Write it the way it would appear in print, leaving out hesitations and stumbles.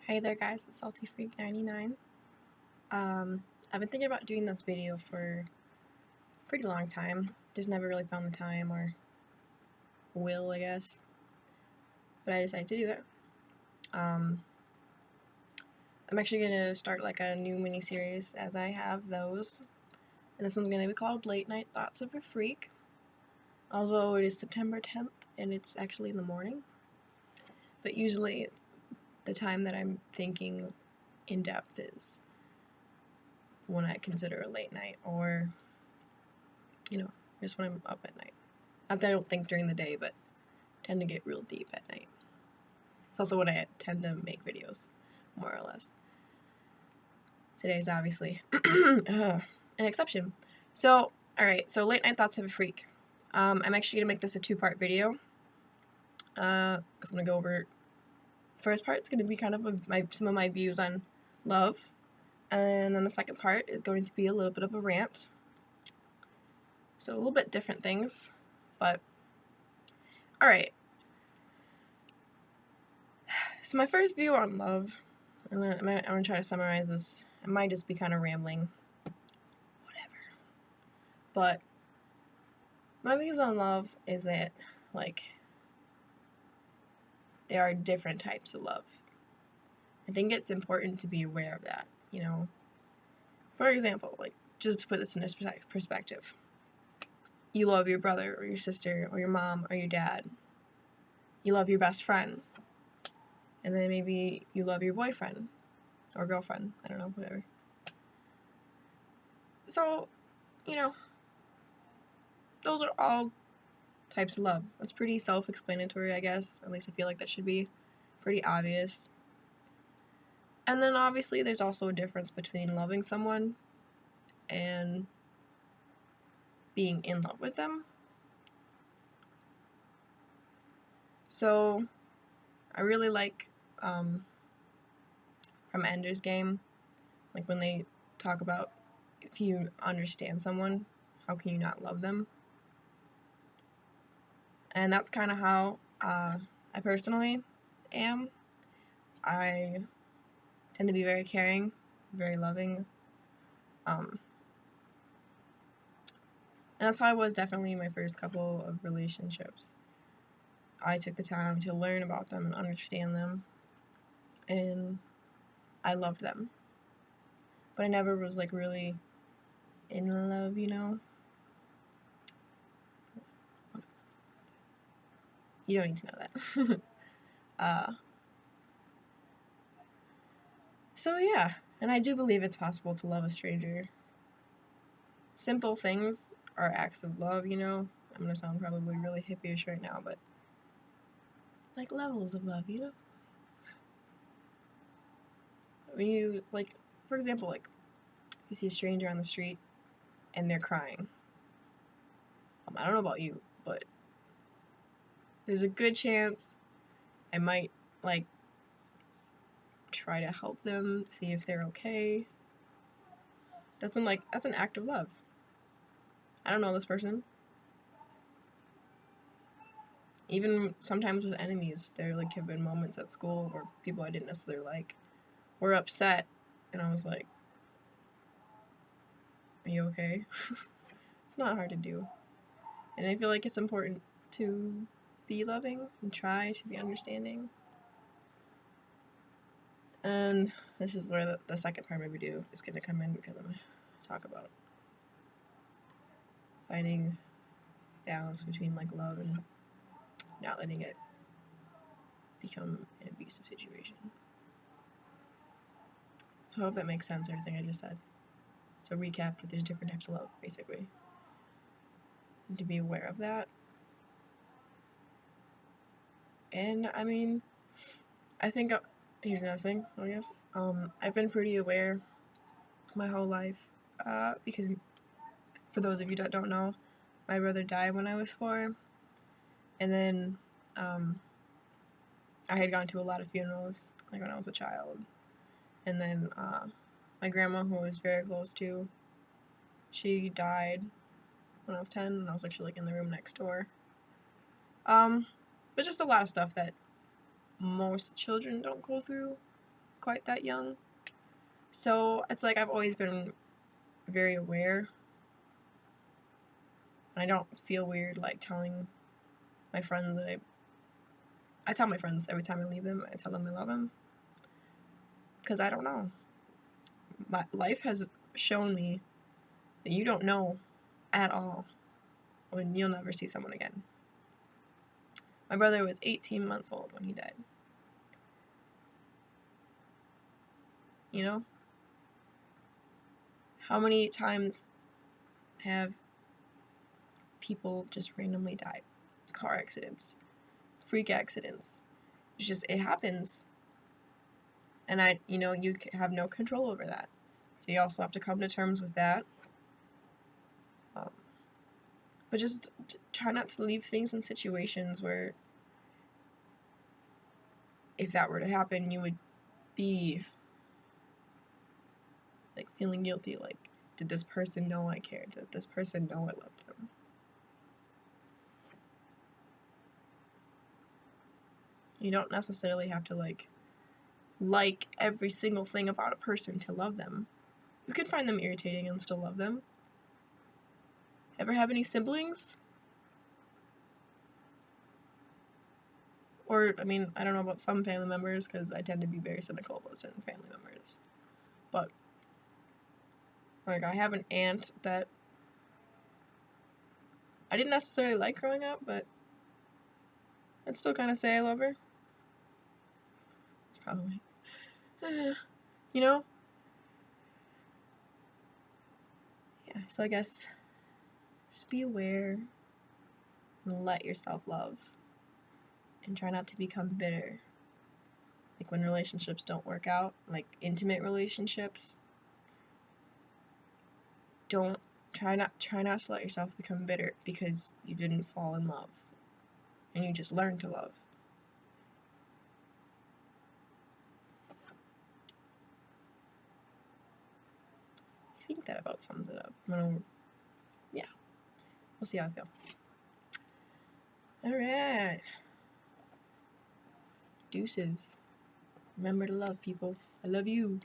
Hey there guys, it's SaltyFreak99. I've been thinking about doing this video for a pretty long time. Just never really found the time or will, I guess. But I decided to do it. I'm actually going to start like a new mini-series as I have those. And this one's going to be called Late Night Thoughts of a Freak. Although it is September 10th and it's actually in the morning. But usually the time that I'm thinking in depth is when I consider a late night, or just when I'm up at night. Not that I don't think during the day, but tend to get real deep at night. It's also when I tend to make videos, more or less. Today's obviously an exception. So, alright, so Late Night Thoughts of a Freak. I'm actually going to make this a two-part video. Because I'm going to go over, first part is going to be kind of some of my views on love. And then the second part is going to be a little bit of a rant. So a little bit different things, but alright. So my first view on love, I'm gonna try to summarize this. It might just be kind of rambling, whatever. But my views on love is that, like, there are different types of love. I think it's important to be aware of that, you know. For example, like, just to put this in this perspective, you love your brother or your sister or your mom or your dad. You love your best friend. And then maybe you love your boyfriend or girlfriend. I don't know, whatever. So, you know, those are all types of love. That's pretty self-explanatory, I guess. At least I feel like that should be pretty obvious. And then obviously there's also a difference between loving someone and being in love with them. So I really like from Ender's Game, like when they talk about if you understand someone, how can you not love them? And that's kind of how I personally am. I tend to be very caring, very loving. And that's how I was definitely in my first couple of relationships. I took the time to learn about them and understand them, and I loved them. But I never was like really in love, you know? You don't need to know that. So yeah, and I do believe it's possible to love a stranger. Simple things are acts of love, you know? I'm gonna sound probably really hippie-ish right now, but like levels of love, you know? When you, like, for example, like, you see a stranger on the street and they're crying. I don't know about you, but there's a good chance I might, like, try to help them, see if they're okay. That's an act of love. I don't know this person. Even sometimes with enemies, there like have been moments at school where people I didn't necessarily like were upset, and I was like, "Are you okay?" It's not hard to do, and I feel like it's important to be loving and try to be understanding. And this is where the second part of my video is going to come in, because I'm going to talk about finding balance between like love and not letting it become an abusive situation. So I hope that makes sense, everything I just said. So recap that there's different types of love, basically. And to be aware of that. And I mean, I think, here's another thing, I guess. I've been pretty aware my whole life, because for those of you that don't know, my brother died when I was 4. And then, I had gone to a lot of funerals, like when I was a child. And then, my grandma, who I was very close to, she died when I was 10, and I was actually like in the room next door. But just a lot of stuff that most children don't go through. quite that young. So it's like I've always been very aware. And I don't feel weird like telling my friends that I tell my friends every time I leave them, I tell them I love them. Because I don't know. My life has shown me that you don't know at all when you'll never see someone again. My brother was 18 months old when he died. You know? How many times have people just randomly died? Car accidents, freak accidents. It's just, it happens. And you have no control over that. So you also have to come to terms with that. But just try not to leave things in situations where if that were to happen, you would be like feeling guilty, like, did this person know I cared? Did this person know I loved them? You don't necessarily have to like every single thing about a person to love them. You can find them irritating and still love them. Ever have any siblings? Or, I mean, I don't know about some family members because I tend to be very cynical about certain family members. But, like, I have an aunt that I didn't necessarily like growing up, but I'd still kind of say I love her. It's probably, you know? Yeah, so I guess just be aware and let yourself love. And try not to become bitter. Like when relationships don't work out, like intimate relationships, try not to let yourself become bitter because you didn't fall in love. And you just learned to love. I think that about sums it up. Yeah, we'll see how I feel. Alright. Deuces. Remember to love people. I love you.